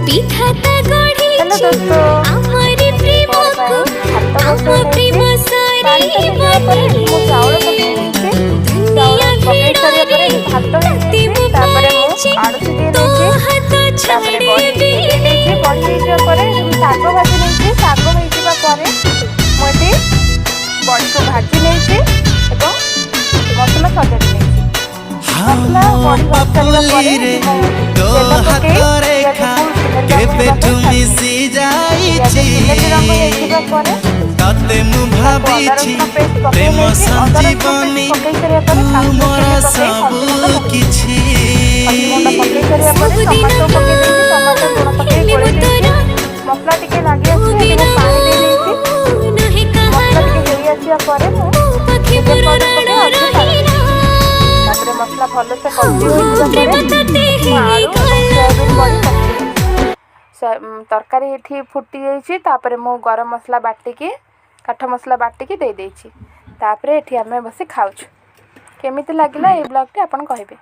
विधाता गढ़ी हेलो दोस्तों, हमारी प्रेम को हम प्रेम सारी बनी चाउल पकई चाउल पकई सारा पर भात नहीं तापर मु आलू सिद्धि तो नहीं हाथ तापर छाड़े बड़ी नहीं बड़ी जा पर शाग भाजी नहीं शाग होइतिबा पर मोटी बड़ी को भाजी नहीं एवं मसला सजाड़ी नहीं मसला बड़ी भाजी रे तो हाथ रेखा केबे तुमी सी जाईची तते मु भाबीची प्रेम संजीवनी मोर सब किछि मसला टिके लागी आछि पानी दे देछि मसला टिके हेई आछिया परे मु तापर मसला भलो से कषि होई तरकारी ये फुटी जाइए तापर मु गरम मसला बाटिकी काठ मसला बाटिकी दे देछि तापर एठी हमें बस खाऊछु केमिति लागिला ए ब्लॉग टे आपन कहबे।